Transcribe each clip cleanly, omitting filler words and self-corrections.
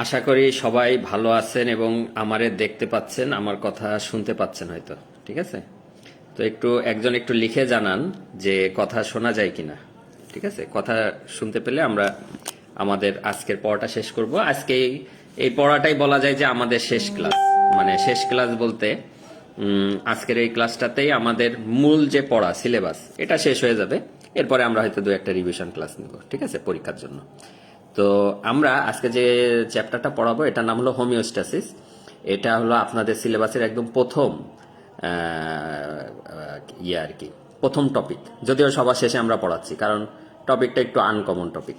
আশা করি সবাই ভালো আছেন এবং আমারে দেখতে পাচ্ছেন, আমার কথা শুনতে পাচ্ছেন হয়তো। ঠিক আছে, তো একজন একটু লিখে জানান যে কথা শোনা যায় কিনা। ঠিক আছে, কথা শুনতে পেলে আমরা আমাদের আজকের পড়াটা শেষ করব। আজকে এই পড়াটাই বলা যায় যে আমাদের শেষ ক্লাস, মানে শেষ ক্লাস বলতে আজকের এই ক্লাসটাতেই আমাদের মূল যে পড়া সিলেবাস এটা শেষ হয়ে যাবে। এরপরে আমরা হয়তো দু একটা রিভিশন ক্লাস নিব, ঠিক আছে, পরীক্ষার জন্য। তো আমরা আজকে যে চ্যাপ্টারটা পড়াবো এটার নাম হলো হোমিওস্ট্যাসিস। এটা হলো আপনাদের সিলেবাসের একদম প্রথম আর কি প্রথম টপিক, যদিও সবার শেষে আমরা পড়াচ্ছি কারণ টপিকটা একটু আনকমন টপিক।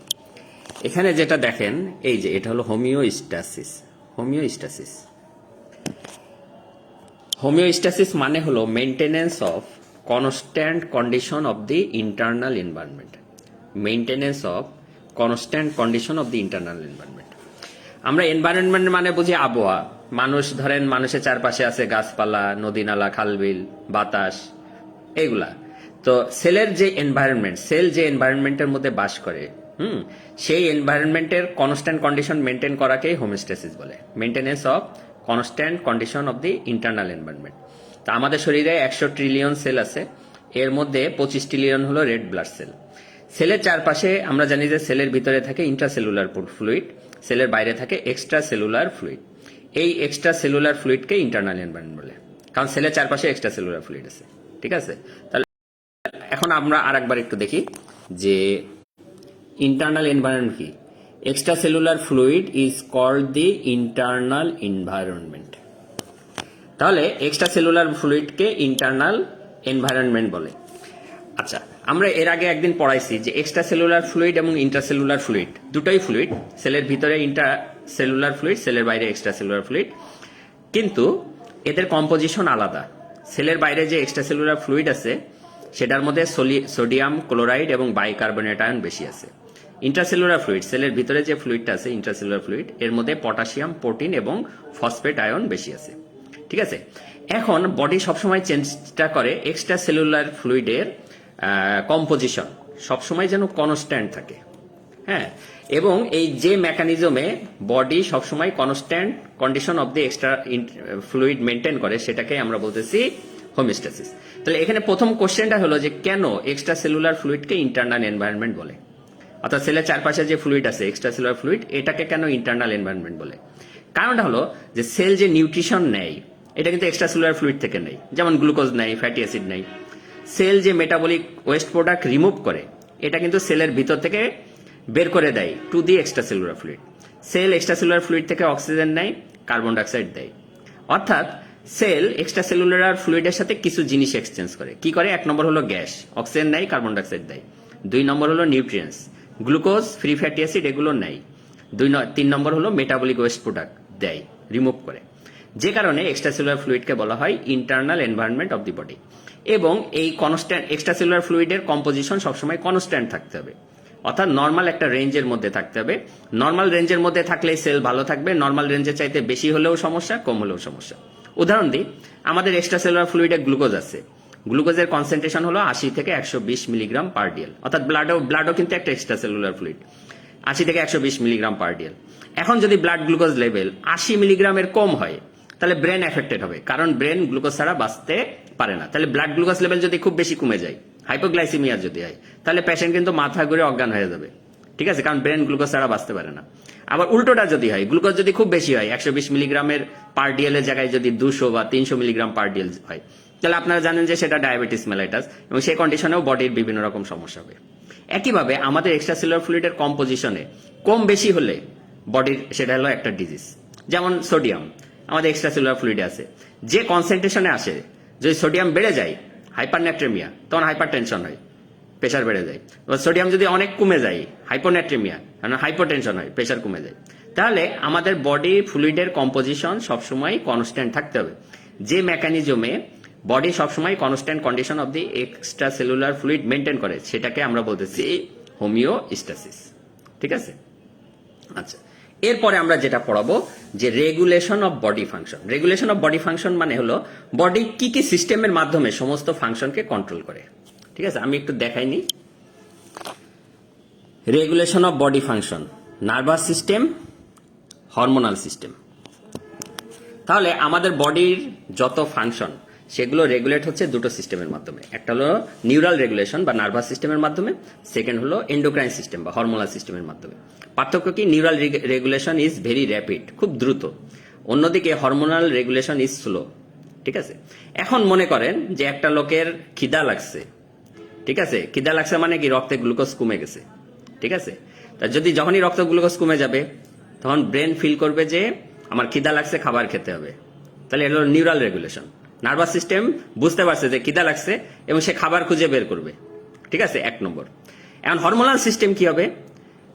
এখানে যেটা দেখেন এই যে এটা হলো হোমিওস্ট্যাসিস। হোমিওস্ট্যাসিস হোমিওস্ট্যাসিস মানে হলো maintenance of constant condition of the internal environment. Maintenance of constant condition of the internal environment. আমরা এনভায়রনমেন্ট মানে বুঝি আবহাওয়া। মানুষ ধরেন, মানুষের চারপাশে আছে গাছপালা, নদী নালা, খালবিল, বাতাস, এইগুলা। তো সেলের যে এনভায়রনমেন্ট, সেল যে এনভায়রনমেন্টের মধ্যে বাস করে, সেই এনভায়রনমেন্টের কনস্ট্যান্ট কন্ডিশন মেনটেন করাকেই হোমিওস্ট্যাসিস বলে। Maintenance of constant condition of the internal environment. তো আমাদের শরীরে 100 ট্রিলিয়ন সেল আছে, এর মধ্যে 25 ট্রিলিয়ন হলো রেড ব্লাড সেল। সেলের চারপাশে আমরা জানি যে সেলের ভিতরে থাকে ইন্ট্রাসেলুলার ফ্লুইড, সেলের বাইরে থাকে এক্সট্রা সেলুলার ফ্লুইড। এই এক্সট্রা সেলুলার ফ্লুইডকে ইন্টারনাল এনভায়রনমেন্ট বলে, কারণ সেলের চারপাশে এক্সট্রা সেলুলার ফ্লুইড আছে। ঠিক আছে, তাহলে এখন আমরা আরেকবার একটু দেখি যে ইন্টারনাল এনভায়রনমেন্ট কি। Extracellular fluid is called the internal environment. তাহলে এক্সট্রা সেলুলার ফ্লুইডকে ইন্টারনাল এনভায়রনমেন্ট বলে। আচ্ছা, আমরা এর আগে একদিন পড়াইছি যে এক্সট্রা সেলুলার ফ্লুইড এবং ইন্ট্রাসেলুলার ফ্লুইড দুটোই ফ্লুইড। সেলের ভিতরে ইন্ট্রাসেলুলার ফ্লুইড, সেলের বাইরে এক্সট্রা সেলুলার ফ্লুইড, কিন্তু এদের কম্পোজিশন আলাদা। সেলের বাইরে যে এক্সট্রা সেলুলার ফ্লুইড আছে সেটার মধ্যে সোডিয়াম ক্লোরাইড এবং বাইকার্বনেট আয়ন বেশি আছে। ইন্ট্রাসেলুলার ফ্লুইড, সেলের ভিতরে যে ফ্লুইডটা আছে ইন্ট্রাসেলুলার ফ্লুইড, এর মধ্যে পটাশিয়াম, প্রোটিন এবং ফসফেট আয়ন বেশি আছে। ঠিক আছে, এখন বডি সবসময় চেষ্টা করে এক্সট্রা সেলুলার ফ্লুইডের কম্পোজিশন সবসময় যেন কনস্ট্যান্ট থাকে। হ্যাঁ, এবং এই যে মেকানিজমে বডি সবসময় constant condition of the extra fluid maintain করে সেটাকে আমরা বলতেছি হোমিওস্ট্যাসিস। তাহলে এখানে প্রথম কোশ্চেনটা হলো যে কেন এক্সট্রা সেলুলার ফ্লুইডকে ইন্টারনাল এনভায়রনমেন্ট বলে, অর্থাৎ সেলের চারপাশে যে ফ্লুইড আছে এক্সট্রা সেলুলার ফ্লুইড, এটাকে কেন ইন্টারনাল এনভায়রনমেন্ট বলে। কারণটা হলো যে সেল যে নিউট্রিশন নেয় এটা কিন্তু এক্সট্রা সেলুলার ফ্লুইড থেকে নেয়, যেমন গ্লুকোজ নেয়, ফ্যাটি অ্যাসিড নেয়। সেল যে মেটাবলিক ওয়েস্ট প্রোডাক্ট রিমুভ করে এটা কিন্তু সেলের ভিতর থেকে বের করে দেয় to the extracellular fluid. Cell extracellular fluid থেকে অক্সিজেন নেয়, কার্বন ডাইঅক্সাইড দেয়। অর্থাৎ সেল এক্সট্রা সেলুলার ফ্লুইডের সাথে কিছু জিনিস এক্সচেঞ্জ করে। কি করে? 1 নম্বর হলো গ্যাস, অক্সিজেন নেয়, কার্বন ডাইঅক্সাইড দেয়। 2 নম্বর হলো nutrients, glucose, free fatty acid এগুলো নেয়। 3 নম্বর হলো মেটাবলিক ওয়েস্ট প্রোডাক্ট দেয়, রিমুভ করে। যে কারণে এক্সট্রা সেলুলার ফ্লুইডকে বলা হয় internal environment of the body. এবং এই কনস্ট্যান্ট এক্সট্রা সেলুলার ফ্লুইডের কম্পোজিশন সবসময় কনস্ট্যান্ট থাকতে হবে, অর্থাৎ নর্মাল একটা রেঞ্জের মধ্যে থাকতে হবে। নর্মাল রেঞ্জের মধ্যে থাকলে সেল ভালো থাকবে, নর্মাল রেঞ্জের চাইতে বেশি হলেও সমস্যা, কম হলেও সমস্যা। উদাহরণ দিই, আমাদের এক্সট্রা সেলুলার ফ্লুইডে গ্লুকোজ আছে, গ্লুকোজের কনসেন্ট্রেশন হলো 80 থেকে 120 মিলিগ্রাম পার ডিএল, অর্থাৎ ব্লাডও কিন্তু একটা এক্সট্রা সেলুলার ফ্লুইড, 80 থেকে 120 মিলিগ্রাম পার ডিএল। এখন যদি ব্লাড গ্লুকোজ লেভেল 80 মিলিগ্রামের কম হয় তাহলে ব্রেন এফেক্টেড হবে, কারণ ব্রেন গ্লুকোজ ছাড়া বাঁচতে পারে না। তাহলে ব্লাড গ্লুকোজ লেভেল যদি খুব বেশি কমে যায়, হাইপোগ্লাইসিমিয়া যদি হয়, তাহলে পেশেন্ট কিন্তু মাথা ঘুরে অজ্ঞান হয়ে যাবে। ঠিক আছে, কারণ ব্রেন গ্লুকোজ ছাড়া বাঁচতে পারে না। আবার উল্টোটা যদি হয়, গ্লুকোজ যদি খুব বেশি হয়, 120 মিলিগ্রামের পার ডিএল এর জায়গায় যদি 200 বা 300 মিলিগ্রাম পার ডিএল হয়, তাহলে আপনারা জানেন যে সেটা ডায়াবেটিস মেলাইটাস, এবং সেই কন্ডিশনেও বডির বিভিন্ন রকম সমস্যা হবে। একইভাবে আমাদের এক্সট্রা সেলুলার ফ্লুইডের কম্পোজিশনে কম বেশি হলে বডির সেটা হলো একটা ডিজিজ। যেমন সোডিয়াম আমাদের এক্সট্রা সেলুলার ফ্লুইডে আছে, যে কনসেন্ট্রেশনে আসে, যদি সোডিয়াম বেড়ে যায়, হাইপারন্যাট্রেমিয়া, তখন হাইপার টেনশন হয়, প্রেশার বেড়ে যায়। এবার সোডিয়াম যদি অনেক কমে যায়, হাইপোন্যাট্রেমিয়া, মানে হাইপোটেনশন হয়, প্রেশার কমে যায়। তাহলে আমাদের বডি ফ্লুইডের কম্পোজিশন সবসময় কনস্ট্যান্ট থাকতে হবে। যে মেকানিজমে বডি সবসময় constant condition of the extracellular fluid maintain করে সেটাকে আমরা বলতেছি হোমিওস্ট্যাসিস। ঠিক আছে, আচ্ছা, এরপরে আমরা যেটা পড়াবো যে regulation of body function. Regulation of body function মানে হলো বডি কি কি সিস্টেমের মাধ্যমে সমস্ত ফাংশনকে কন্ট্রোল করে। ঠিক আছে, আমি একটু দেখাইনি। Regulation of body function, nervous system, hormonal system. তাহলে আমাদের বডির যত ফাংশন সেগুলো রেগুলেট হচ্ছে দুটো সিস্টেমের মাধ্যমে, একটা হলো নিউরাল রেগুলেশন বা নার্ভাস সিস্টেমের মাধ্যমে, সেকেন্ড হলো এন্ডোক্রাইন সিস্টেম বা হরমোনাল সিস্টেমের মাধ্যমে। পার্থক্য কি? Neural regulation is very rapid, খুব দ্রুত, অন্যদিকে হরমোনাল রেগুলেশন ইজ স্লো। ঠিক আছে, এখন মনে করেন যে একটা লোকের খিদা লাগছে, ঠিক আছে, খিদা লাগছে মানে কি রক্তে গ্লুকোজ কমে গেছে, ঠিক আছে। তা যদি যখনই রক্ত গ্লুকোজ কমে যাবে তখন ব্রেন ফিল করবে যে আমার খিদা লাগছে, খাবার খেতে হবে, তাহলে এটা হলো নিউরাল রেগুলেশন। নার্ভাস সিস্টেম বুঝতে পারছে যে খিদা লাগছে এবং সে খাবার খুঁজে বের করবে, ঠিক আছে, 1 নম্বর। এখন হরমোনাল সিস্টেম কি হবে?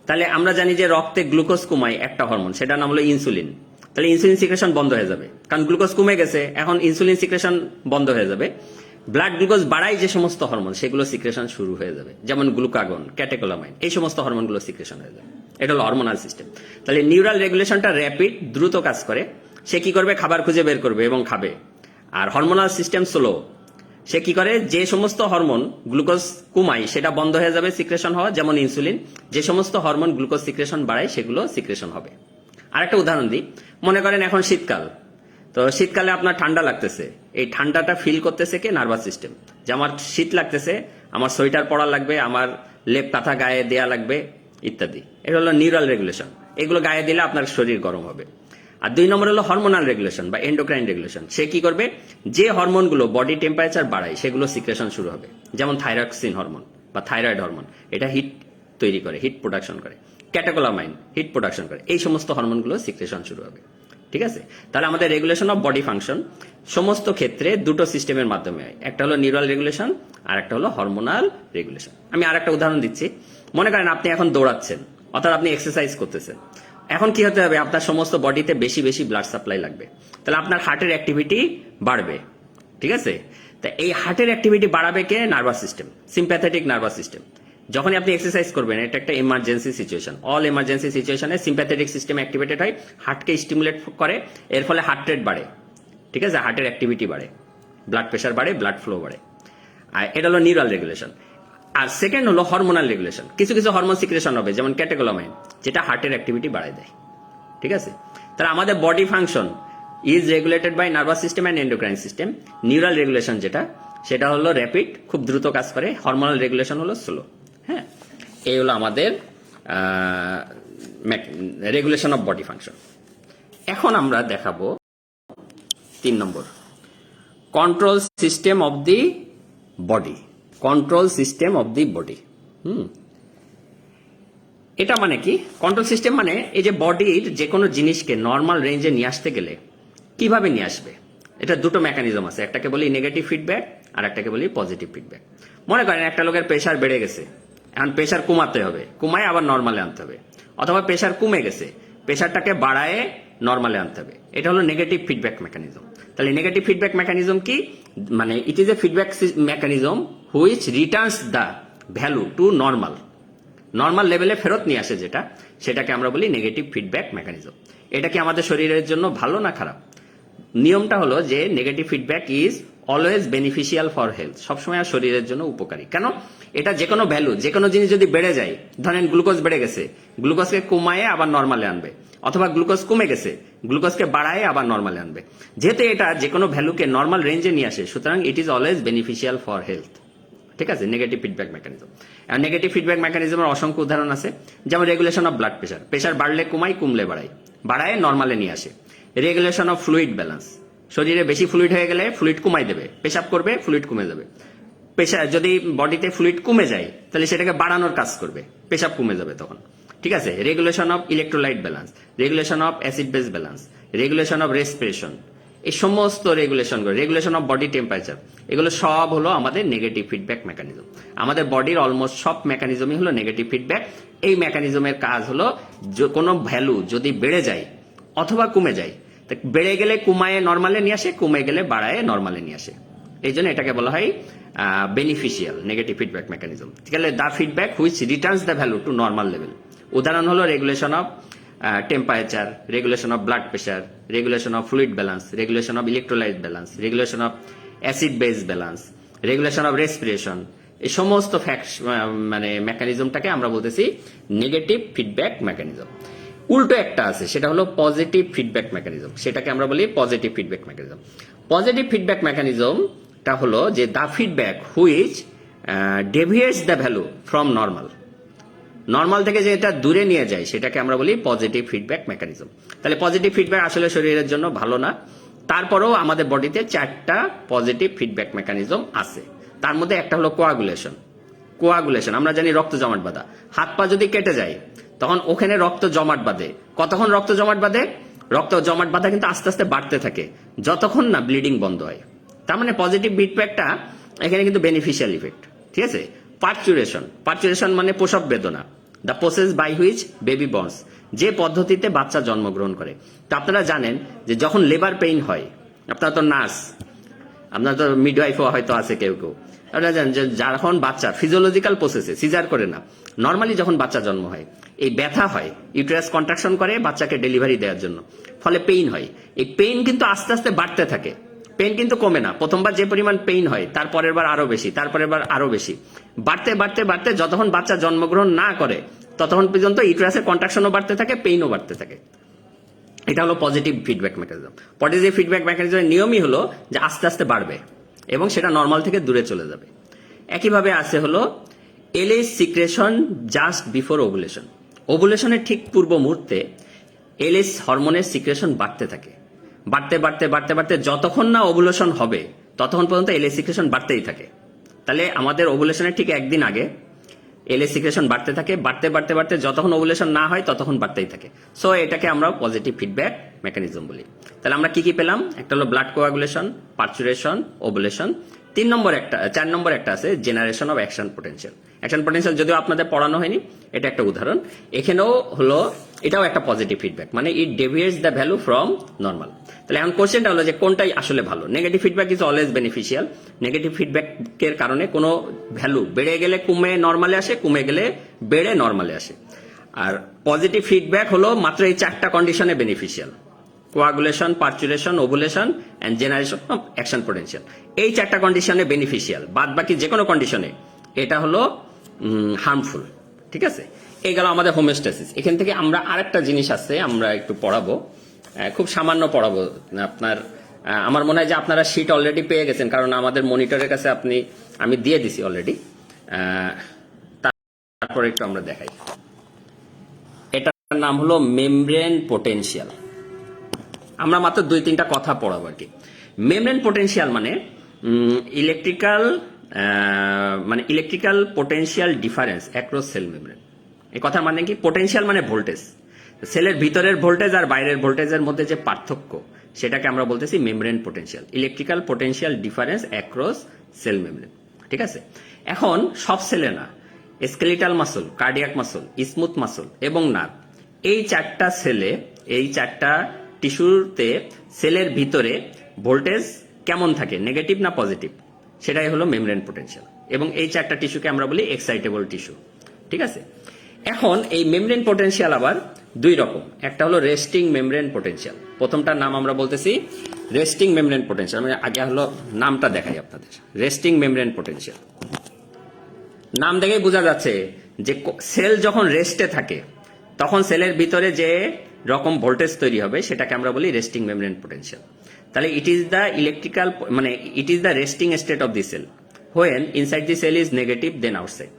তাহলে আমরা জানি যে রক্তে গ্লুকোজ কমায় একটা হরমোন, সেটার নাম হলো ইনসুলিন। তাহলে ইনসুলিন সিক্রেশন বন্ধ হয়ে যাবে, কারণ গ্লুকোজ কমে গেছে, এখন ইনসুলিন সিক্রেশন বন্ধ হয়ে যাবে। ব্লাড গ্লুকোজ বাড়ায় যে সমস্ত হরমোন সেগুলো সিক্রেশন শুরু হয়ে যাবে, যেমন গ্লুকাগন, ক্যাটেকোলামাইন, এই সমস্ত হরমোনগুলো সিক্রেশন হয়ে যাবে। এটা হলো হরমোনাল সিস্টেম। তাহলে নিউরাল রেগুলেশনটা র্যাপিড, দ্রুত কাজ করে, সে কি করবে? খাবার খুঁজে বের করবে এবং খাবে। আর হরমোনাল সিস্টেম স্লো, সে কি করে? যে সমস্ত হরমোন গ্লুকোজ কমায় সেটা বন্ধ হয়ে যাবে সিক্রেশন হওয়া, যেমন ইনসুলিন। যে সমস্ত হরমোন গ্লুকোজ সিক্রেশন বাড়ায় সেগুলো সিক্রেশন হবে। আরেকটা উদাহরণ দিই, মনে করেন এখন শীতকাল, তো শীতকালে আপনার ঠান্ডা লাগতেছে, এই ঠান্ডাটা ফিল করতেছে কে? Nervous system. যে আমার শীত লাগতেছে, আমার সোয়েটার পরা লাগবে, আমার লেপ কাঁথা গায়ে দেয়া লাগবে ইত্যাদি। এটা হলো নিউরাল রেগুলেশন, এগুলো গায়ে দিলে আপনার শরীর গরম হবে। আর 2 নম্বর হলো হরমোনাল রেগুলেশন বা এন্ডোক্রাইন রেগুলেশন। সে কি করবে? যে হরমোনগুলো বডি টেম্পারেচার বাড়ায় সেগুলো সিক্রেশন শুরু হবে, যেমন থাইরক্সিন হরমোন বা থাইরয়েড হরমোন, এটা হিট তৈরি করে, হিট প্রোডাকশন করে। ক্যাটেকোলামাইন হিট প্রোডাকশন করে। এই সমস্ত হরমোনগুলো সিক্রেশন শুরু হবে, ঠিক আছে। তাহলে আমাদের রেগুলেশন অফ বডি ফাংশন সমস্ত ক্ষেত্রে দুটো সিস্টেমের মাধ্যমে হয়, একটা হলো নিউরাল রেগুলেশন আর একটা হলো হরমোনাল রেগুলেশন। আমি আর একটা উদাহরণ দিচ্ছি, মনে করেন আপনি এখন দৌড়াচ্ছেন, অর্থাৎ আপনি এক্সারসাইজ করতেছেন। এখন কি হতে হবে? আপনার সমস্ত বডিতে বেশি বেশি ব্লাড সাপ্লাই লাগবে, তাহলে আপনার হার্টের অ্যাক্টিভিটি বাড়বে, ঠিক আছে। তা এই হার্টের অ্যাক্টিভিটি বাড়াবে কে? Nervous system, sympathetic nervous system. যখনই আপনি এক্সারসাইজ করবেন, এটা একটা এমার্জেন্সি সিচুয়েশন, অল এমার্জেন্সি সিচুয়েশনে সিম্প্যাথেটিক সিস্টেম অ্যাক্টিভেটেড হয়, হার্টকে স্টিমুলেট করে, এর ফলে হার্ট রেট বাড়ে, ঠিক আছে, হার্টের অ্যাক্টিভিটি বাড়ে, ব্লাড প্রেশার বাড়ে, ব্লাড ফ্লো বাড়ে। আর এটা হলো নিউরাল রেগুলেশন। আর সেকেন্ড হলো হরমোনাল রেগুলেশন। কিছু কিছু হরমোন সিক্রেশন হবে, যেমন ক্যাটেকোলামাইন, যেটা হার্টের অ্যাক্টিভিটি বাড়ায় দেয়, ঠিক আছে। তাহলে আমাদের body function is regulated by nervous system and endocrine system. Neural regulation যেটা, সেটা হলো র্যাপিড, খুব দ্রুত কাজ করে। হরমোনাল রেগুলেশন হলো স্লো। হ্যাঁ, এই হলো আমাদের রেগুলেশন অফ বডি ফাংশন। এখন আমরা দেখাবো 3 নম্বর, control system of the body. Control system of the body. এটা মানে কি? কন্ট্রোল সিস্টেম মানে এই যে বডির যে কোনো জিনিসকে নর্মাল রেঞ্জে নিয়ে আসতে গেলে কিভাবে নিয়ে আসবে, এটা দুটো মেকানিজম আছে, একটাকে বলি নেগেটিভ ফিডব্যাক আর একটাকে বলি পজিটিভ ফিডব্যাক। মনে করেন একটা লোকের প্রেশার বেড়ে গেছে, এখন প্রেশার কমাতে হবে, কমায় আবার নর্মালে আনতে হবে। অথবা প্রেশার কমে গেছে, প্রেশারটাকে বাড়ায় নর্মালে আনতে হবে। এটা হলো নেগেটিভ ফিডব্যাক মেকানিজম। তাহলে নেগেটিভ ফিডব্যাক মেকানিজম কি? মানে it is a feedback mechanism which returns the value to normal, normal লেভেলে ফেরত নিয়ে আসে যেটা, সেটাকে আমরা বলি নেগেটিভ ফিডব্যাক মেকানিজম। এটা কি আমাদের শরীরের জন্য ভালো না খারাপ? নিয়মটা হলো যে negative feedback is always beneficial for health, সবসময় শরীরের জন্য উপকারী। কেন? এটা যে কোনো ভ্যালু, যে কোনো জিনিস যদি বেড়ে যায়, ধরেন গ্লুকোজ বেড়ে গেছে, গ্লুকোজকে কমায়ে আবার নর্মালে আনবে, অথবা গ্লুকোজ কমে গেছে, গ্লুকোজকে বাড়ায় আবার নর্মালে আনবে। যেহেতু এটা যে কোনো ভ্যালুকে নর্মাল রেঞ্জে নিয়ে আসে, সুতরাং it is always beneficial for health, ঠিক আছে। Negative feedback mechanism. আর নেগেটিভ ফিডব্যাক মেকানিজমের অসংখ্য উদাহরণ আছে, যেমন regulation of blood pressure, pressure বাড়লে কমায়, কমলে বাড়ায়, বাড়ায় নর্মালে নিয়ে আসে। রেগুলেশন অফ ফ্লুইড ব্যালেন্স, শরীরে বেশি ফ্লুইড হয়ে গেলে ফ্লুইড কমাই দেবে, পেশাব করবে, ফ্লুইড কমে যাবে। পেশাব যদি বডিতে ফ্লুইড কমে যায় তাহলে সেটাকে বাড়ানোর কাজ করবে, পেশাব কমে যাবে তখন, ঠিক আছে। Regulation of electrolyte balance, regulation of acid base balance, regulation of respiration, এই সমস্ত রেগুলেশনগুলো, রেগুলেশন অফ বডি টেম্পারেচার, এগুলো সব হলো আমাদের নেগেটিভ ফিডব্যাক মেকানিজম। আমাদের বডির অলমোস্ট সব মেকানিজমই হলো নেগেটিভ ফিডব্যাক। এই মেকানিজমের কাজ হলো কোনো ভ্যালু যদি বেড়ে যায় অথবা কমে যায়, বেড়ে গেলে কমায় নর্মালে নিয়ে আসে, কমে গেলে বাড়ায় নর্মালে নিয়ে আসে। এই জন্য এটাকে বলা হয় বেনিফিশিয়াল নেগেটিভ ফিডব্যাক মেকানিজম। ঠিক আছে, the feedback which returns the value to normal level. উদাহরণ হলো regulation of temperature, regulation of blood pressure, regulation of fluid balance, regulation of electrolyte balance, regulation of acid base balance, regulation of respiration. এই সমস্ত মেকানিজমটাকে আমরা বলতেছি negative feedback mechanism. উল্টো একটা আছে, সেটা হলো পজিটিভ ফিডব্যাক মেকানিজম। সেটাকে আমরা বলি positive feedback mechanism. Positive feedback মেকানিজমটা হলো যে the feedback which deviates the value from normal. Normal থেকে যে এটা দূরে নিয়ে যায় সেটাকে আমরা বলি পজিটিভ ফিডব্যাক মেকানিজম। তাহলে পজিটিভ ফিডব্যাক আসলে শরীরের জন্য ভালো না, তারপরেও আমাদের বডিতে 4টা পজিটিভ ফিডব্যাক মেকানিজম আছে। তার মধ্যে একটা হলো কোয়াগুলেশন। কোয়াগুলেশন আমরা জানি রক্ত জমাট বাঁধা। হাত পা যদি কেটে যায় তখন ওখানে রক্ত জমাট বাঁধে। কতক্ষণ রক্ত জমাট বাঁধে? রক্ত জমাট বাঁধা কিন্তু আস্তে আস্তে বাড়তে থাকে যতক্ষণ না ব্লিডিং বন্ধ হয়। তার মানে পজিটিভ ফিডব্যাকটা এখানে কিন্তু বেনিফিশিয়াল ইফেক্ট। ঠিক আছে। পার্চুরেশন, পার্চুরেশন মানে প্রসব বেদনা, the process by which baby borns, যে পদ্ধতিতে বাচ্চা জন্মগ্রহণ করে। তো আপনারা জানেন যে যখন লেবার পেইন হয়, আপনারা তো নার্স, আপনার তো মিডওয়াইফও হয়তো আছে কেউ কেউ, আপনারা জানেন যে যখন বাচ্চা ফিজিওলজিক্যাল প্রসেসে সিজার করে না, নর্মালি যখন বাচ্চা জন্ম হয় এই ব্যথা হয়, ইউটেরাস কন্ট্রাকশন করে বাচ্চাকে ডেলিভারি দেওয়ার জন্য, ফলে পেইন হয়। এই পেইন কিন্তু আস্তে আস্তে বাড়তে থাকে, পেইন কিন্তু কমে না। প্রথমবার যে পরিমাণ পেইন হয় তারপরের বার আরো বেশি, তারপরের বার আরো বেশি, বাড়তে বাড়তে বাড়তে যতক্ষণ বাচ্চা জন্মগ্রহণ না করে ততক্ষণ পর্যন্ত ইউটেরাসের কন্ট্রাকশনও বাড়তে থাকে, পেইনও বাড়তে থাকে। এটা হলো positive feedback mechanism. Positive feedback মেকানিজমের নিয়মই হলো যে আস্তে আস্তে বাড়বে এবং সেটা নর্মাল থেকে দূরে চলে যাবে। একইভাবে আছে হলো LH secretion just before ovulation. ওভুলেশনের ঠিক পূর্ব মুহূর্তে এলএইচ হরমোনের সিক্রেশন বাড়তে থাকে, বাড়তে বাড়তে বাড়তে বাড়তে যতক্ষণ না ওভুলেশন হবে ততক্ষণ পর্যন্ত এলএইচ সিক্রেশন বাড়তেই থাকে। তাহলে আমাদের ওভুলেশনের ঠিক একদিন আগে এলএইচ সিক্রেশন বাড়তে থাকে, বাড়তে বাড়তে বাড়তে যতক্ষণ ওভুলেশন না হয় ততক্ষণ বাড়তেই থাকে। সো এটাকে আমরা পজিটিভ ফিডব্যাক মেকানিজম বলি। তাহলে আমরা কি কি পেলাম? একটা হলো ব্লাড কোয়াগুলেশন, পার্চুরেশন, ওভুলেশন। 4 নম্বর একটা আছে generation of action potential. Action potential যদিও আপনাদের পড়ানো হয়নি, এটা একটা উদাহরণ। এখানেও হলো এটাও একটা পজিটিভ ফিডব্যাক, মানে it deviates the value from normal. তাহলে এখন কোশ্চেনটা হলো যে কোনটাই আসলে ভালো? Negative feedback is always beneficial. Negative ফিডব্যাকের কারণে কোনো ভ্যালু বেড়ে গেলে কমে নর্মালে আসে, কমে গেলে বেড়ে নর্মালে আসে। আর পজিটিভ ফিডব্যাক হলো মাত্র এই 4টা কন্ডিশনে beneficial: coagulation, parturition, ovulation and generation of action potential. এই 4টা কন্ডিশনে বেনিফিশিয়াল, বাদ বাকি যে কোনো কন্ডিশনে এটা হলো হার্মফুল। ঠিক আছে, এই গেল আমাদের হোমিওস্ট্যাসিস। এখান থেকে আমরা আরেকটা জিনিস আছে, আমরা একটু পড়াবো, খুব সামান্য পড়াবো। আপনার আমার মনে হয় যে আপনারা শীট অলরেডি পেয়ে গেছেন, কারণ আমাদের মনিটরের কাছে আমি দিয়ে দিছি অলরেডি। তারপর একটু আমরা দেখাই। এটার নাম হলো মেমব্রেন পোটেনশিয়াল। আমরা মাত্র 2-3টা কথা পড়াবো আর কি। মেমব্রেন পোটেনশিয়াল মানে electrical potential difference across cell membrane. এই কথার মানে কি? পোটেনশিয়াল মানে ভোল্টেজ, সেলের ভিতরের ভোল্টেজ আর বাইরের ভোল্টেজের মধ্যে যে পার্থক্য, সেটাকে আমরা বলতেছি membrane potential, electrical potential difference across cell membrane. ঠিক আছে, এখন সব সেলে না, skeletal muscle, cardiac muscle, smooth muscle এবং নার্ভ, এই 4টা সেলে, এই 4টা টিস্যুতে সেলের ভিতরে ভোল্টেজ কেমন থাকে, নেগেটিভ না পজিটিভ, সেটাই হলো মেমব্রেন পোটেনশিয়াল। এবং এই 4টা টিস্যুকে আমরা বলি এক্সাইটেবল টিস্যু। ঠিক আছে, এখন এই মেমব্রেন পোটেনশিয়াল আবার 2 রকম। একটা হলো রেস্টিং মেমব্রেন পোটেনশিয়াল। প্রথমটার নাম আমরা বলতেছি রেস্টিং মেমব্রেন পোটেনশিয়াল। আমি আগে হলো নামটা দেখাই আপনাদের। রেস্টিং মেমব্রেন পোটেনশিয়াল নাম দেখেই বোঝা যাচ্ছে যে সেল যখন রেস্টে থাকে তখন সেলের ভিতরে যে রকম ভোল্টেজ তৈরি হবে সেটাকে আমরা বলি রেস্টিং মেমব্রেন পোটেনশিয়াল। তাহলে it is the resting state of the cell when inside the cell is negative then outside.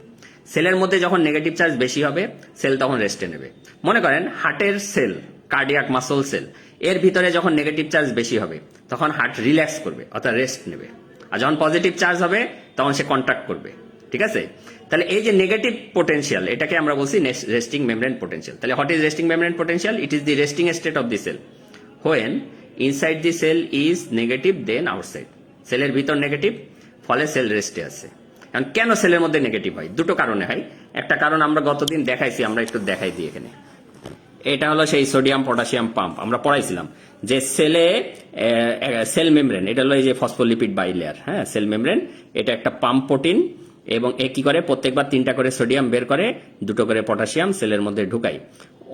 সেলের মধ্যে যখন নেগেটিভ চার্জ বেশি হবে সেল তখন রেস্টে নেবে। মনে করেন হার্টের সেল, কার্ডিয়াক মাসল সেল, এর ভিতরে যখন নেগেটিভ চার্জ বেশি হবে তখন হার্ট রিল্যাক্স করবে, অর্থাৎ রেস্ট নেবে। আর যখন পজিটিভ চার্জ হবে তখন সে কন্ট্রাক্ট করবে। ঠিক আছে, তাহলে এই যে নেগেটিভ পোটেনশিয়াল, এটাকে আমরা বলছি রেস্টিং মেমব্রেন পোটেনশিয়াল। তাহলে what is resting membrane potential? It is the resting state of the cell when inside the cell is negative then outside. সেলের ভিতর নেগেটিভ, ফলে সেল রেস্টে আছে। এখন কেন সেলের মধ্যে নেগেটিভ হয়? 2টো কারণে হয়। একটা কারণ আমরা গতদিন দেখাইছি, আমরা একটু দেখাই দিই এখানে। এটা হলো সেই সোডিয়াম পটাশিয়াম পাম্প। আমরা পড়াইছিলাম যে সেল মেমব্রেন, এটা হলো এই যে ফসফোলিপিড বাইলেয়ার, হ্যাঁ, সেল মেমব্রেন, এটা একটা পাম্প প্রোটিন এবং এ কি করে প্রত্যেকবার 3টা করে সোডিয়াম বের করে, 2টো করে পটাশিয়াম সেলের মধ্যে ঢুকায়।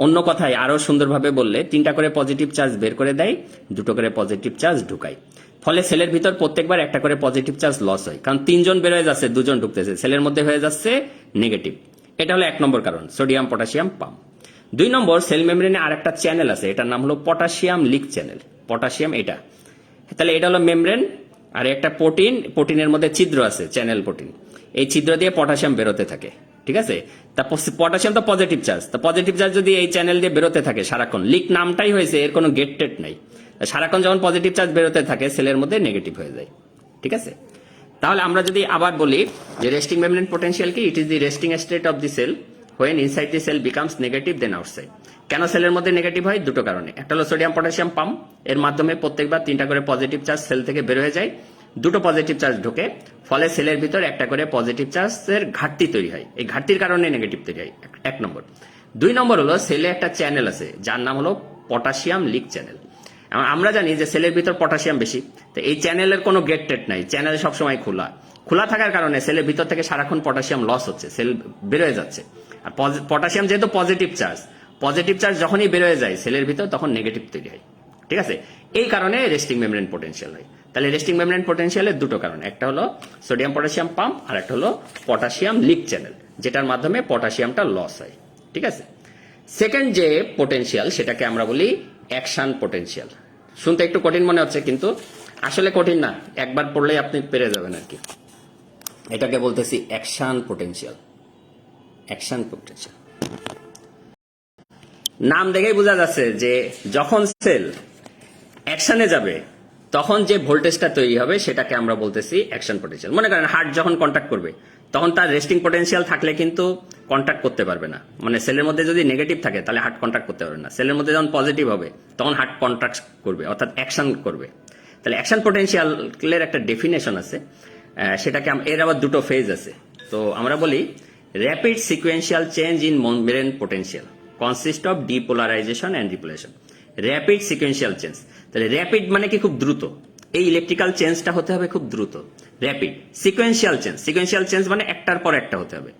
অন্য কথায় আরো সুন্দরভাবে বললে 3টা করে পজিটিভ চার্জ বের করে দেয়, 2টো করে পজিটিভ চার্জ ঢুকায়। ফলে সেলের ভিতর প্রত্যেকবার একটা করে পজিটিভ চার্জ লস হয়, কারণ 3 জন বের হয়ে যাচ্ছে, 2 জন ঢুকতেছে, সেলের মধ্যে হয়ে যাচ্ছে নেগেটিভ। এটা হলো 1 নম্বর কারণ, সোডিয়াম পটাশিয়াম পাম্প। 2 নম্বর, সেল মেমব্রেনে আর একটা চ্যানেল আছে, এটার নাম হলো পটাশিয়াম লিক চ্যানেল। পটাশিয়াম এটা, তাহলে এটা হলো মেমব্রেন, আর একটা প্রোটিনের মধ্যে ছিদ্র আছে, চ্যানেল প্রোটিন। এই ছিদ্র দিয়ে পটাশিয়াম বেরোতে থাকে, ঠিক আছে। তা পটাশিয়াম তো পজিটিভ চার্জ, তা পজিটিভ চার্জ যদি এই চ্যানেল দিয়ে বেরোতে থাকে সারাক্ষণ, লিক নামটাই হয়েছে, এর কোনো গেট টেট নাই, সারাক্ষণ যখন পজিটিভ চার্জ বেরোতে থাকে সেলের মধ্যে নেগেটিভ হয়ে যায়, ঠিক আছে। তাহলে আমরা যদি আবার বলি যে রেস্টিং মেমব্রেন পোটেনশিয়াল কি, it is the resting state of the cell when inside the cell becomes negative then outside. কেন সেলের মধ্যে নেগেটিভ হয়? দুটো কারণে। একটা হলো সোডিয়াম পটাশিয়াম পাম্প, এর মাধ্যমে প্রত্যেকবার 3টা করে পজিটিভ চার্জ সেল থেকে বের হয়ে যায়, 2টো পজিটিভ চার্জ ঢোকে, ফলে সেলের ভিতর একটা করে পজিটিভ চার্জের ঘাটতি তৈরি হয়, এই ঘাটতির কারণে নেগেটিভ তৈরি হয়, 1 নম্বর। 2 নম্বর হলো সেলে একটা চ্যানেল আছে যার নাম হলো পটাশিয়াম লিক চ্যানেল। আমরা জানি যে সেলের ভিতর পটাশিয়াম বেশি, তো এই চ্যানেলের কোনো গেট টেট নাই, চ্যানেল সবসময় খোলা থাকার কারণে সেলের ভিতর থেকে সারাক্ষণ পটাশিয়াম লস হচ্ছে, সেল বেরোয় যাচ্ছে। আর পটাশিয়াম যেহেতু পজিটিভ চার্জ যখনই বেরোয় যায় সেলের ভিতর, তখন নেগেটিভ তৈরি হয়, ঠিক আছে। এই কারণে রেস্টিং মেমব্রেন পোটেনশিয়াল হয়। তাহলে রেস্টিং মেমব্রেন পোটেনশিয়ালের 2টো কারণ, একটা হলো সোডিয়াম পটাশিয়াম পাম্প, আর একটা হলো পটাশিয়াম লিক চ্যানেল, যেটার মাধ্যমে পটাশিয়ামটা লস হয়, ঠিক আছে। সেকেন্ড যে পোটেনশিয়াল, সেটাকে আমরা বলি অ্যাকশন পোটেনশিয়াল। শুনতে একটু কঠিন মনে হচ্ছে, কিন্তু আসলে কঠিন না, একবার পড়লেই আপনি পেরে যাবেন আর কি। এটাকে বলতেছি অ্যাকশন পোটেনশিয়াল। অ্যাকশন পোটেনশিয়াল নাম দেখেই বোঝা যাচ্ছে যে যখন সেল অ্যাকশনে যাবে তখন যে ভোল্টেজটা তৈরি হবে সেটাকে আমরা বলতেছি অ্যাকশন পোটেনশিয়াল। মনে করেন হার্ট যখন কন্ট্যাক্ট করবে, তখন তার রেস্টিং পোটেনশিয়াল থাকলে কিন্তু কন্ট্যাক্ট করতে পারবে না, মানে সেলের মধ্যে যদি নেগেটিভ থাকে তাহলে হার্ট কন্ট্যাক্ট করতে পারবে না। সেলের মধ্যে যখন পজিটিভ হবে তখন হার্ট কন্ট্যাক্ট করবে, অর্থাৎ অ্যাকশন করবে। তাহলে অ্যাকশন পোটেনশিয়ালের একটা ডেফিনেশন আছে, সেটাকে এর আবার 2টো ফেজ আছে। তো আমরা বলি rapid sequential change in membrane potential consist of depolarization and repolarization. Rapid sequential change, তাহলে র্যাপিড মানে কি? খুব দ্রুত, এই ইলেকট্রিক্যাল চেঞ্জটা হতে হবে খুব দ্রুত, র্যাপিড। সিকোয়েন্সিয়াল চেঞ্জ মানে একটার পর একটা হতে হবে,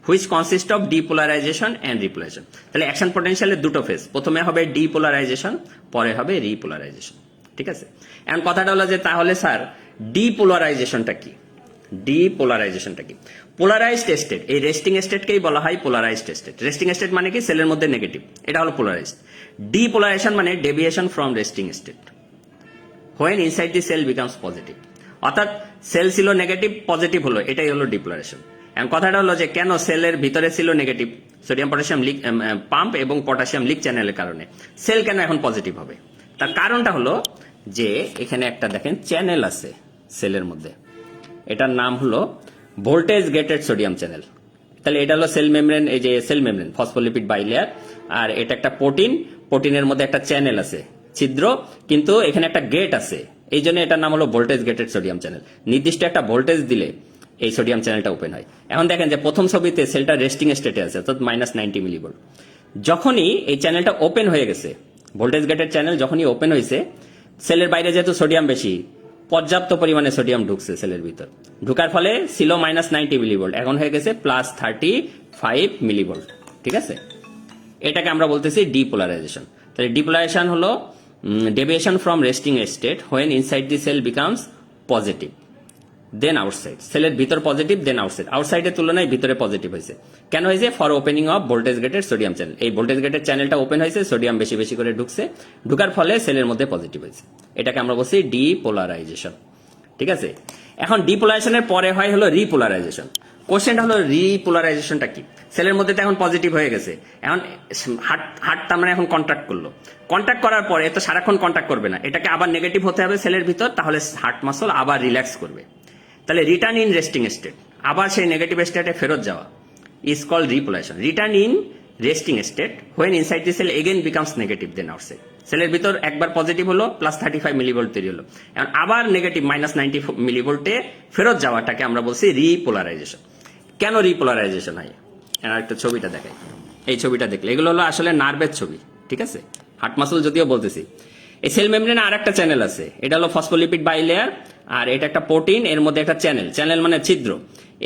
which consist of depolarization and repolarization. তাহলে অ্যাকশন পোটেনশিয়ালের 2টো ফেজ, প্রথমে হবে ডিপোলারাইজেশন, পরে হবে রিপোলারাইজেশন, ঠিক আছে। এখন কথাটা হলো যে তাহলে স্যার ডিপোলারাইজেশনটা কি? ডিপোলারাইজেশনটা কি? পোলারাইজড স্টেট, এই রেস্টিং স্টেটকেই বলা হয় পোলারাইজড স্টেট। রেস্টিং স্টেট মানে কি? সেলের মধ্যে নেগেটিভ, এটা হলো পোলারাইজড। ডিপোলারাইজেশন মানে deviation from resting state when inside the cell becomes positive, অর্থাৎ সেল ছিল নেগেটিভ, পজিটিভ হলো, এটাই হলো ডিপোলারাইজেশন। এখন কথাটা হলো যে কেন সেলের ভিতরে ছিল negative, sodium potassium leak pump এবং পটাশিয়াম লিক চ্যানেলের কারণে সেল কেন এখন পজিটিভ হবে? তার কারণটা হলো যে এখানে একটা দেখেন চ্যানেল আছে সেলের মধ্যে, এটার নাম হলো ভোল্টেজ গেটেড সোডিয়াম চ্যানেল। তাহলে এটা হলো সেল মেমব্রেন, এই যে সেল মেমব্রেন ফসফোলিপিড বাইলেয়ার, আর এটা একটা প্রোটিনের মধ্যে একটা চ্যানেল আছে, ছিদ্র, কিন্তু এখানে একটা গেট আছে, এই জন্য এটার নাম হলো ভোল্টেজ গেটেড সোডিয়াম চ্যানেল। নির্দিষ্ট একটা ভোল্টেজ দিলে এই সোডিয়াম চ্যানেলটা ওপেন হয়। এখন দেখেন যে প্রথম ছবিতে সেলটা রেস্টিং স্টেটে আছে, অর্থাৎ -90 মিলিভোল্ট। যখনই এই চ্যানেলটা ওপেন হয়ে গেছে, ভোল্টেজ গেটেড চ্যানেল যখনই ওপেন হয়েছে, সেলের বাইরে যেহেতু সোডিয়াম বেশি, পর্যাপ্ত পরিমাণে সোডিয়াম ঢুকছে সেলের ভিতর, ঢুকার ফলে ছিল -90 মিলিভোল্ট, এখন হয়ে গেছে +35 মিলিভোল্ট, ঠিক আছে। এটাকে আমরা বলতেছি ডিপোলারাইজেশন। তাহলে ডিপোলারাইজেশন হলো deviation from resting state when inside the cell becomes positive then outside. সেলের ভিতর পজিটিভ দেন আউটসাইড, আউটসাইডের তুলনায় ভিতরে পজিটিভ হয়েছে। কেন হয়েছে? For opening of voltage gated sodium channel. এই ভোল্টেজ গেটেড চ্যানেলটা ওপেন হয়েছে, সোডিয়াম বেশি বেশি করে ঢুকছে, ঢুকার ফলে সেলের মধ্যে পজিটিভ হয়েছে। এটাকে আমরা বলছি ডিপোলারাইজেশন, ঠিক আছে। এখন ডিপোলারাইজেশনের পরে হয় হলো রিপোলারাইজেশন। কোশ্চেনটা হলো রিপোলারাইজেশনটা কি? সেলের মধ্যে তো এখন পজিটিভ হয়ে গেছে, এখন হার্ট তার মানে এখন কন্ট্যাক্ট করলো, কন্ট্যাক্ট করার পরে তো সারাক্ষণ কন্ট্যাক্ট করবে না, এটাকে আবার নেগেটিভ হতে হবে সেলের ভিতর, তাহলে হার্ট মাসল আবার রিল্যাক্স করবে। তাহলে রিটার্ন ইন রেস্টিং স্টেট, আবার সেই নেগেটিভ স্টেটে ফেরত যাওয়া, is called repolarization. Return in resting state when inside the cell again becomes negative then outside. সেলের ভিতর একবার পজিটিভ হলো, +35 মিলিভোল্ট তৈরি হলো, এখন আবার নেগেটিভ -90 মিলিভোল্টে ফেরত যাওয়াটাকে আমরা বলছি রিপোলারাইজেশন। কেন রিপোলারাইজেশন হয়? আর একটা ছবিটা দেখাই, এই ছবিটা দেখলে এগুলো হলো আসলে নার্ভের ছবি, ঠিক আছে। হার্ট মাসল যদিও বলতেছি। এই সেল মেমব্রেনে আর একটা চ্যানেল আছে, এটা হলো ফসফোলিপিড বাইলেয়ার, আর এটা একটা প্রোটিন, এর মধ্যে একটা চ্যানেল মানে ছিদ্র,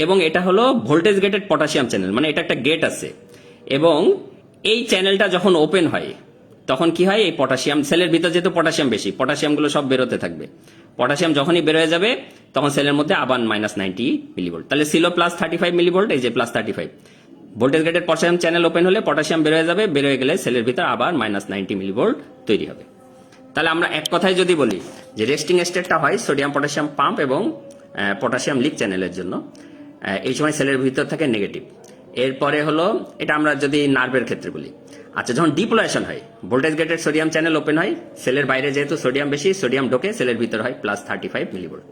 এবং এটা হলো ভোল্টেজ গেটেড পটাশিয়াম চ্যানেল, মানে এটা একটা গেট আছে। এবং এই চ্যানেলটা যখন ওপেন হয় তখন কি হয়? এই পটাশিয়াম, সেলের ভিতর যেহেতু পটাশিয়াম বেশি, পটাশিয়ামগুলো সব বেরোতে থাকবে, পটাশিয়াম যখনই বের হয়ে যাবে তখন সেলের মধ্যে আবার -90 মিলিভোল্ট, তাহলে ছিল +35 মিলিভোল্ট, এই যে +35, voltage gated potassium channel open হলে পটাশিয়াম বের হয়ে যাবে, বের হয়ে গেলে সেলের ভিতর আবার -90 মিলিভোল্ট তৈরি হবে। তাহলে আমরা এক কথায় যদি বলি যে রেস্টিং স্টেটটা হয় সোডিয়াম পটাশিয়াম পাম্প এবং পটাশিয়াম লিক চ্যানেলের জন্য, এই সময় সেলের ভিতর থাকে নেগেটিভ। এরপরে হলো এটা আমরা যদি নার্ভের ক্ষেত্রে বলি। আচ্ছা, যখন ডিপোলারেশন হয়, voltage gated sodium channel open হয়, সেলের বাইরে যেহেতু সোডিয়াম বেশি, সোডিয়াম ঢোকে, সেলের ভিতর হয় +35 মিলিভোল্ট।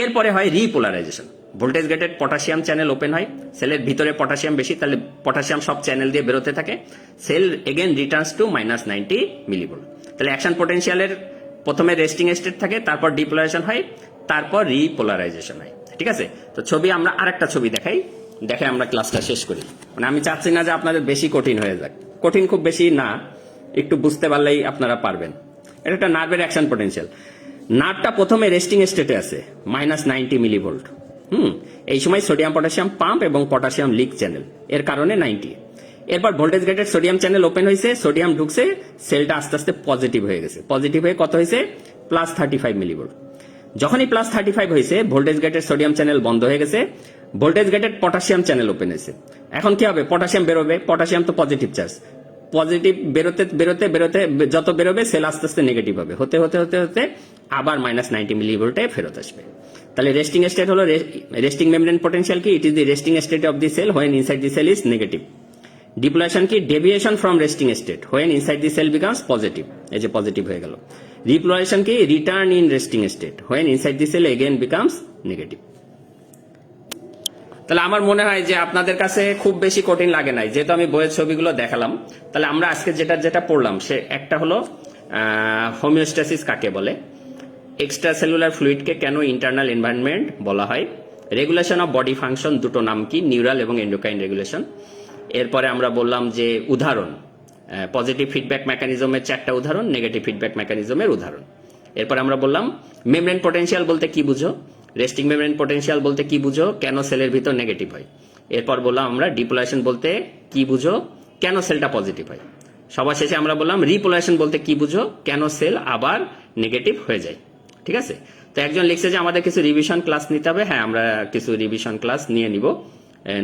এরপরে হয় repolarization, voltage gated potassium channel open হয়, সেলের ভিতরে পটাশিয়াম বেশি, তাহলে পটাশিয়াম সব চ্যানেল দিয়ে বেরোতে থাকে, cell again returns to -90 millivolt. তাহলে অ্যাকশন পোটেনশিয়ালের প্রথমে রেস্টিং স্টেট থাকে, তারপর ডিপোলারাইজেশন হয়, তারপর রিপোলারাইজেশন হয়। ঠিক আছে, তো ছবি আমরা আরেকটা ছবি দেখে আমরা ক্লাসটা শেষ করি। মানে আমি চাচ্ছি না যে আপনাদের বেশি কঠিন হয়ে যাক, কঠিন খুব বেশি না, একটু বুঝতে পারলেই আপনারা পারবেন। এটা একটা নার্ভের অ্যাকশন পোটেনশিয়াল। নার্ভটা প্রথমে রেস্টিং স্টেটে আছে -90 মিলিভোল্ট। এই সময় সোডিয়াম পটাশিয়াম পাম্প এবং পটাশিয়াম লিক চ্যানেল, এর কারণে 90। এরপর voltage gated sodium channel open হয়েছে, সোডিয়াম ঢুকছে, সেলটা আস্তে আস্তে পজিটিভ হয়ে গেছে, পজিটিভ হয়ে কত হয়েছে +35 মিলিভোল্ট। যখনই +35 হয়েছে, ভোল্টেজ গেটেড সোডিয়াম চ্যানেল বন্ধ হয়ে গেছে, voltage gated potassium channel open হয়েছে। এখন কি হবে, পটাশিয়াম বেরোবে, পটাশিয়াম তো পজিটিভ চার্জ, পজিটিভ বেরোতে বেরোতে বেরোতে যত বেরোবে সেল আস্তে আস্তে নেগেটিভ হবে, হতে হতে হতে হতে আবার -90 মিলিভোল্টে ফেরত আসবে। তাহলে রেস্টিং স্টেট হলো রেস্টিং মেমব্রেন পোটেনশিয়াল কি, it is the resting state of the cell when inside the cell is negative. Depolarisation কি, deviation from resting state when inside the cell becomes positive, এই যে পজিটিভ হয়ে গেল। Repolarisation কি, return in resting state when inside the cell again becomes negative. তাহলে আমার মনে হয় যে আপনাদের কাছে খুব বেশি কঠিন লাগে নাই, যেহেতু আমি বইয়ের ছবিগুলো দেখালাম। তাহলে আমরা আজকে যেটা পড়লাম সে একটা হলো হোমিওস্ট্যাসিস কাকে বলে, এক্সট্রা সেলুলার ফ্লুইডকে কেন ইন্টারনাল এনভায়রনমেন্ট বলা হয়, রেগুলেশন অফ বডি ফাংশন দুটো নাম কি, নিউরাল এবং এন্ডোক্রাইন রেগুলেশন। এরপরে আমরা বললাম যে উদাহরণ, পজিটিভ ফিডব্যাক মেকানিজমের 4টা উদাহরণ, নেগেটিভ ফিডব্যাক মেকানিজমের উদাহরণ। এরপরে আমরা বললাম মেমব্রেন পোটেনশিয়াল বলতে কি বুঝো, রেস্টিং মেমব্রেন পোটেনশিয়াল বলতে কি বুঝো, কেন সেলের ভিতর নেগেটিভ হয়। এরপর বললাম আমরা ডিপোলারেশন বলতে কি বুঝো, কেন সেলটা পজিটিভ হয়। সবার শেষে আমরা বললাম রিপোলারেশন বলতে কি বুঝো, কেন সেল আবার নেগেটিভ হয়ে যায়। ঠিক আছে, তো একজন লিখছে যে আমাদের কিছু রিভিশন ক্লাস নিতে হবে। হ্যাঁ, আমরা কিছু রিভিশন ক্লাস নিয়ে নিব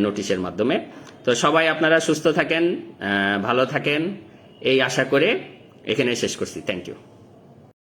নোটিশের মাধ্যমে। তো সবাই আপনারা সুস্থ থাকেন, ভালো থাকেন, এই আশা করে এখানে শেষ করছি। Thank you.